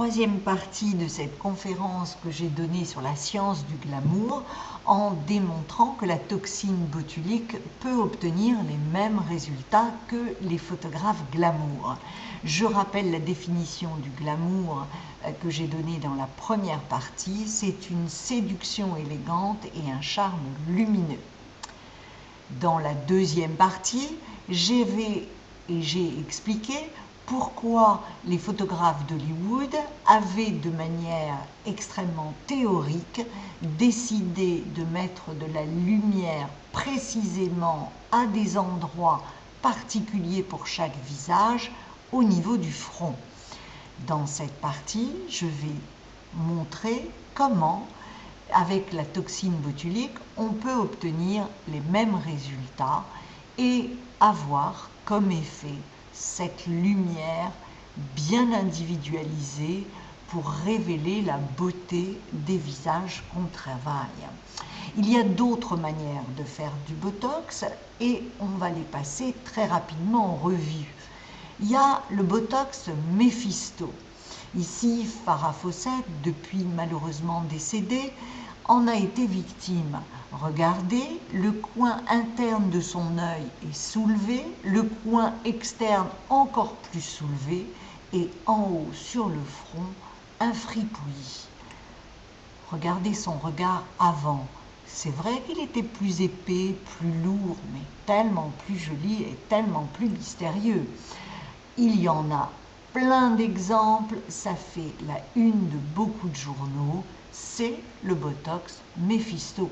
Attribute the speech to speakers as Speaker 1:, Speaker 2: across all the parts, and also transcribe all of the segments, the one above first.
Speaker 1: troisième partie de cette conférence que j'ai donnée sur la science du glamour en démontrant que la toxine botulique peut obtenir les mêmes résultats que les photographes glamour. Je rappelle la définition du glamour que j'ai donnée dans la première partie, c'est une séduction élégante et un charme lumineux. Dans la deuxième partie, j'ai expliqué pourquoi les photographes d'Hollywood avaient de manière extrêmement théorique décidé de mettre de la lumière précisément à des endroits particuliers pour chaque visage au niveau du front. Dans cette partie, je vais montrer comment, avec la toxine botulique, on peut obtenir les mêmes résultats et avoir comme effet cette lumière bien individualisée pour révéler la beauté des visages qu'on travaille. Il y a d'autres manières de faire du Botox et on va les passer très rapidement en revue. Il y a le Botox Mephisto. Ici, Farah Fawcett, depuis malheureusement décédée, en a été victime. Regardez, le coin interne de son œil est soulevé, le coin externe encore plus soulevé et en haut sur le front, un fripouillis. Regardez son regard avant. C'est vrai qu'il était plus épais, plus lourd, mais tellement plus joli et tellement plus mystérieux. Il y en a plein d'exemples, ça fait la une de beaucoup de journaux, c'est le Botox Mephisto.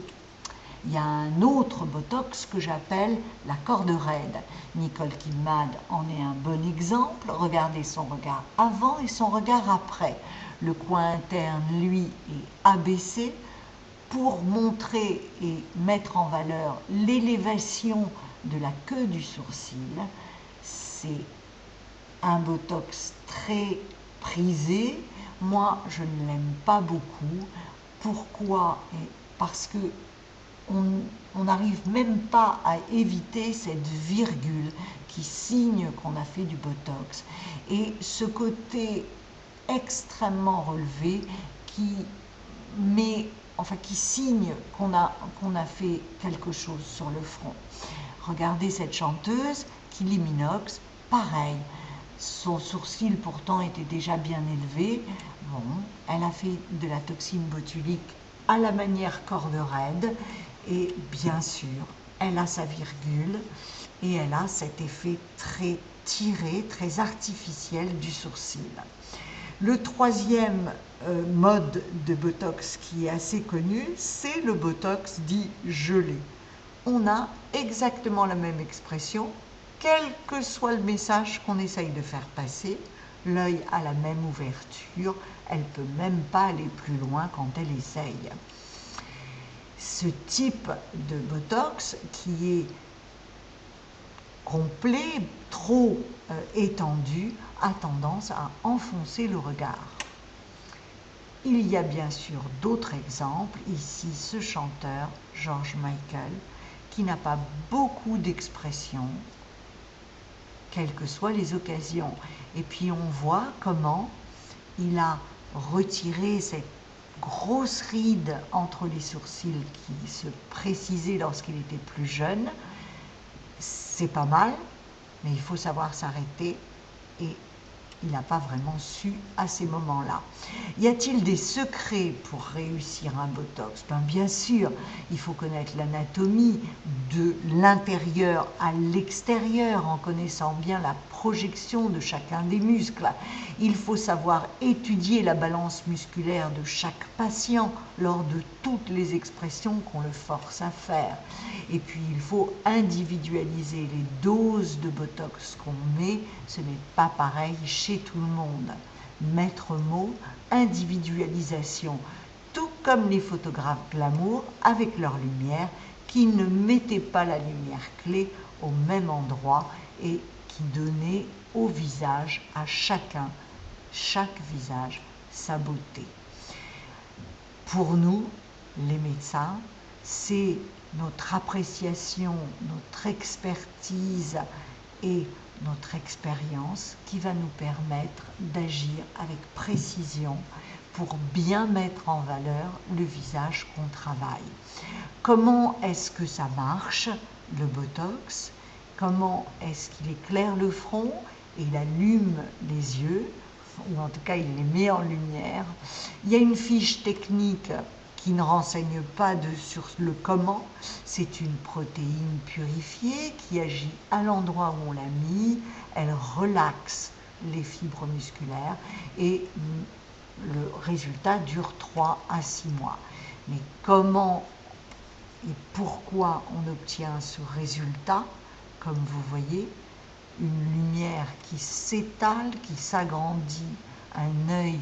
Speaker 1: Il y a un autre Botox que j'appelle la corde raide. Nicole Kidman en est un bon exemple. Regardez son regard avant et son regard après. Le coin interne, lui, est abaissé pour montrer et mettre en valeur l'élévation de la queue du sourcil. C'est un Botox très prisé. Moi, je ne l'aime pas beaucoup. Pourquoi? Parce que on n'arrive même pas à éviter cette virgule qui signe qu'on a fait du Botox. Et ce côté extrêmement relevé qui signe qu'on a fait quelque chose sur le front. Regardez cette chanteuse, Kylie Minogue, pareil. Son sourcil pourtant était déjà bien élevé. Bon, elle a fait de la toxine botulique à la manière corde raide et bien sûr, elle a sa virgule et elle a cet effet très tiré, très artificiel du sourcil. Le troisième mode de Botox qui est assez connu, c'est le Botox dit gelé. On a exactement la même expression, quel que soit le message qu'on essaye de faire passer, l'œil a la même ouverture, elle ne peut même pas aller plus loin quand elle essaye. Ce type de Botox qui est complet, trop étendu, a tendance à enfoncer le regard. Il y a bien sûr d'autres exemples, ici ce chanteur, George Michael, qui n'a pas beaucoup d'expression, quelles que soient les occasions. Et puis on voit comment il a retiré cette grosse ride entre les sourcils qui se précisait lorsqu'il était plus jeune. C'est pas mal, mais il faut savoir s'arrêter et il n'a pas vraiment su à ces moments-là. Y a-t-il des secrets pour réussir un Botox? Bien sûr, il faut connaître l'anatomie de l'intérieur à l'extérieur en connaissant bien la projection de chacun des muscles. Il faut savoir étudier la balance musculaire de chaque patient lors de toutes les expressions qu'on le force à faire. Et puis il faut individualiser les doses de Botox qu'on met, ce n'est pas pareil chez tout le monde. Maître mot, individualisation, tout comme les photographes glamour avec leur lumière qui ne mettaient pas la lumière clé au même endroit et qui donnaient au visage, à chacun, chaque visage, sa beauté. Pour nous, les médecins, c'est notre appréciation, notre expertise et notre expérience qui va nous permettre d'agir avec précision pour bien mettre en valeur le visage qu'on travaille. Comment est-ce que ça marche, le Botox? Comment est-ce qu'il éclaire le front et il allume les yeux, ou en tout cas il les met en lumière? Il y a une fiche technique qui ne renseigne pas sur le comment. C'est une protéine purifiée qui agit à l'endroit où on l'a mis, elle relaxe les fibres musculaires et le résultat dure 3 à 6 mois. Mais comment et pourquoi on obtient ce résultat? Comme vous voyez, une lumière qui s'étale, qui s'agrandit, un œil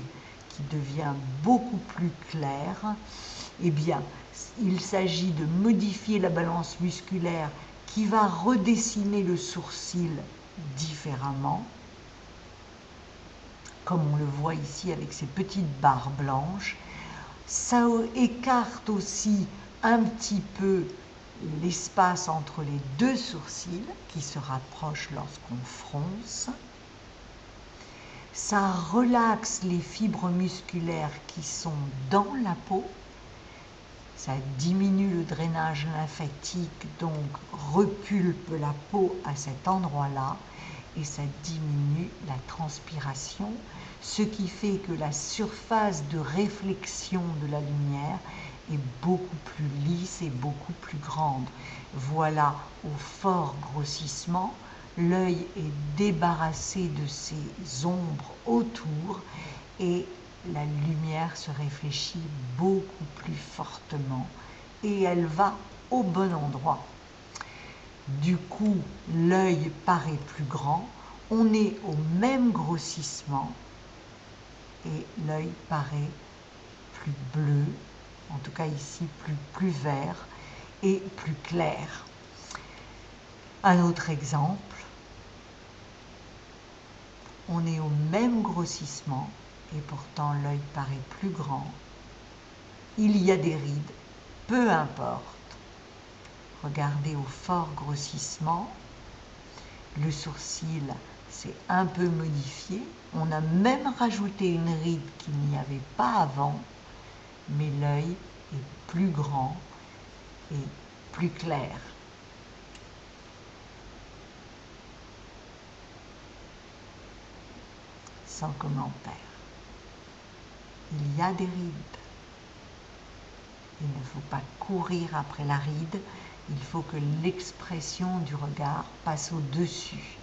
Speaker 1: qui devient beaucoup plus clair. Eh bien, il s'agit de modifier la balance musculaire qui va redessiner le sourcil différemment, comme on le voit ici avec ces petites barres blanches. Ça écarte aussi un petit peu l'espace entre les deux sourcils qui se rapprochent lorsqu'on fronce. Ça relaxe les fibres musculaires qui sont dans la peau. Ça diminue le drainage lymphatique, donc repulpe la peau à cet endroit-là et ça diminue la transpiration, ce qui fait que la surface de réflexion de la lumière est beaucoup plus lisse et beaucoup plus grande. Voilà, au fort grossissement, l'œil est débarrassé de ces ombres autour et la lumière se réfléchit beaucoup plus fortement et elle va au bon endroit. Du coup, l'œil paraît plus grand, on est au même grossissement et l'œil paraît plus bleu, en tout cas ici plus vert et plus clair. Un autre exemple, on est au même grossissement et pourtant l'œil paraît plus grand. Il y a des rides, peu importe. Regardez au fort grossissement, le sourcil s'est un peu modifié. On a même rajouté une ride qu'il n'y avait pas avant, mais l'œil est plus grand et plus clair. Sans commentaire. Il y a des rides. Il ne faut pas courir après la ride, il faut que l'expression du regard passe au-dessus.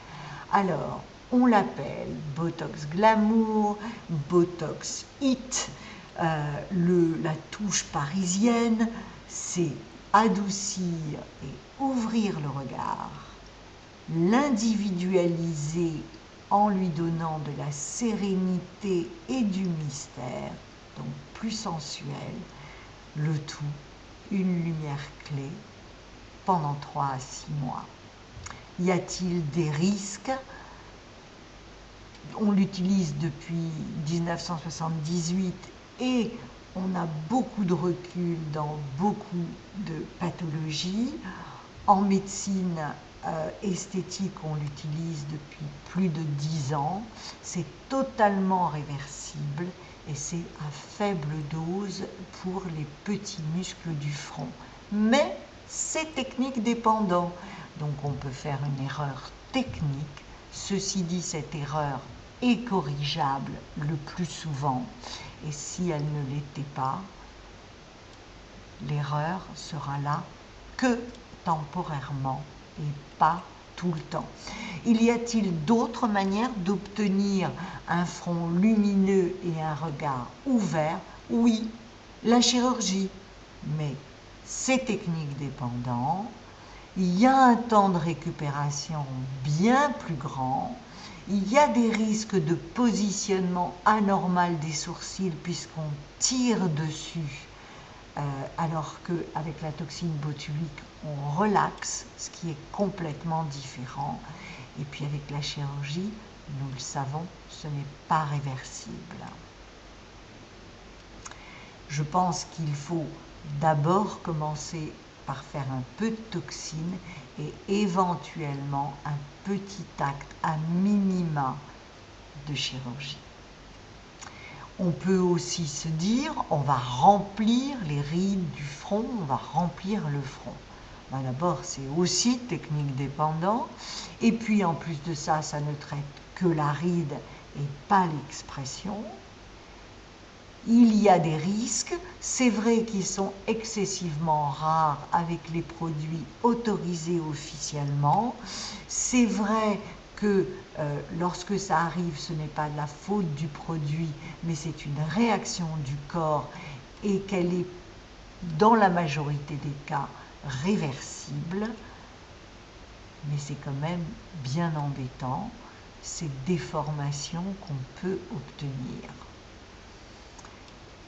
Speaker 1: Alors, on l'appelle Botox Glamour, Botox Hit, la touche parisienne, c'est adoucir et ouvrir le regard, l'individualiser en lui donnant de la sérénité et du mystère, donc plus sensuel, le tout, une lumière clé, pendant 3 à 6 mois. Y a-t-il des risques? On l'utilise depuis 1978 et on a beaucoup de recul dans beaucoup de pathologies. En médecine esthétique, on l'utilise depuis plus de 10 ans. C'est totalement réversible et c'est à faible dose pour les petits muscles du front. Mais c'est technique dépendant, donc on peut faire une erreur technique. Ceci dit, cette erreur est corrigeable le plus souvent, et si elle ne l'était pas, l'erreur sera là que temporairement et pas tout le temps. Il y a-t-il d'autres manières d'obtenir un front lumineux et un regard ouvert? Oui, la chirurgie, mais c'est technique dépendant. Il y a un temps de récupération bien plus grand. Il y a des risques de positionnement anormal des sourcils puisqu'on tire dessus, alors qu'avec la toxine botulique, on relaxe, ce qui est complètement différent. Et puis avec la chirurgie, nous le savons, ce n'est pas réversible. Je pense qu'il faut d'abord commencer par faire un peu de toxine et éventuellement un petit acte à minima de chirurgie. On peut aussi se dire, on va remplir les rides du front, on va remplir le front. Ben d'abord, c'est aussi technique dépendant. Et puis, en plus de ça, ça ne traite que la ride et pas l'expression. Il y a des risques. C'est vrai qu'ils sont excessivement rares avec les produits autorisés officiellement. C'est vrai que lorsque ça arrive, ce n'est pas de la faute du produit, mais c'est une réaction du corps et qu'elle est, dans la majorité des cas, réversible. Mais c'est quand même bien embêtant, ces déformations qu'on peut obtenir.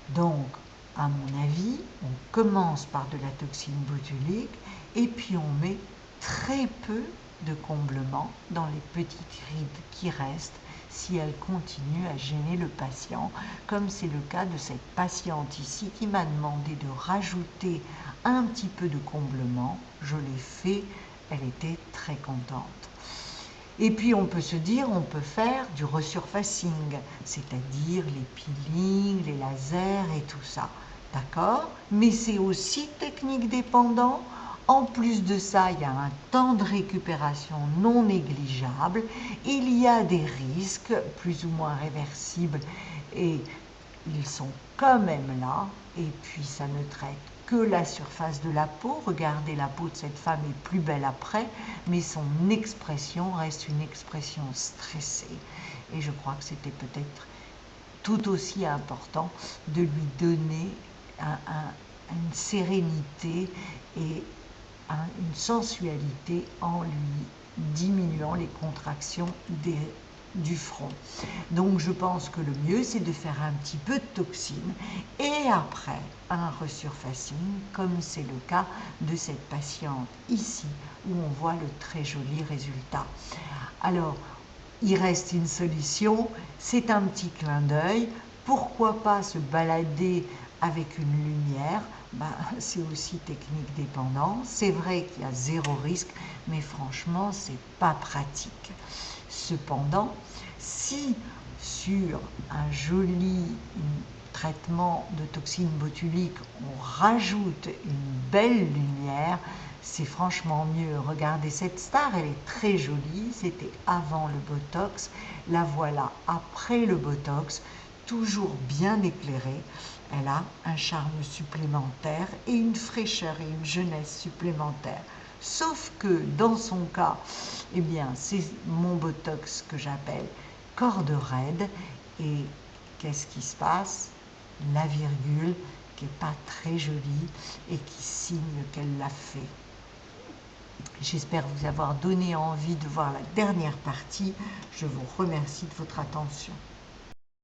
Speaker 1: Donc, à mon avis, on commence par de la toxine botulique et puis on met très peu de comblement dans les petites rides qui restent si elles continuent à gêner le patient, comme c'est le cas de cette patiente ici qui m'a demandé de rajouter un petit peu de comblement. Je l'ai fait, elle était très contente. Et puis on peut se dire, on peut faire du resurfacing, c'est-à-dire les peelings, les lasers et tout ça. D'accord? Mais c'est aussi technique dépendant. En plus de ça, il y a un temps de récupération non négligeable. Il y a des risques plus ou moins réversibles et ils sont quand même là. Et puis ça ne traite que la surface de la peau. Regardez, la peau de cette femme est plus belle après, mais son expression reste une expression stressée. Et je crois que c'était peut-être tout aussi important de lui donner une sérénité et une sensualité en lui diminuant les contractions du front. Donc je pense que le mieux c'est de faire un petit peu de toxine et après un resurfacing comme c'est le cas de cette patiente ici où on voit le très joli résultat. Alors il reste une solution, c'est un petit clin d'œil. Pourquoi pas se balader avec une lumière? C'est aussi technique dépendant. C'est vrai qu'il y a zéro risque, mais franchement, c'est pas pratique. Cependant, si sur un joli traitement de toxine botulique, on rajoute une belle lumière, c'est franchement mieux. Regardez cette star, elle est très jolie, c'était avant le Botox, la voilà après le Botox, toujours bien éclairée. Elle a un charme supplémentaire et une fraîcheur et une jeunesse supplémentaire. Sauf que dans son cas, eh bien, c'est mon Botox que j'appelle corde raide. Et qu'est-ce qui se passe? La virgule qui n'est pas très jolie et qui signe qu'elle l'a fait. J'espère vous avoir donné envie de voir la dernière partie. Je vous remercie de votre attention.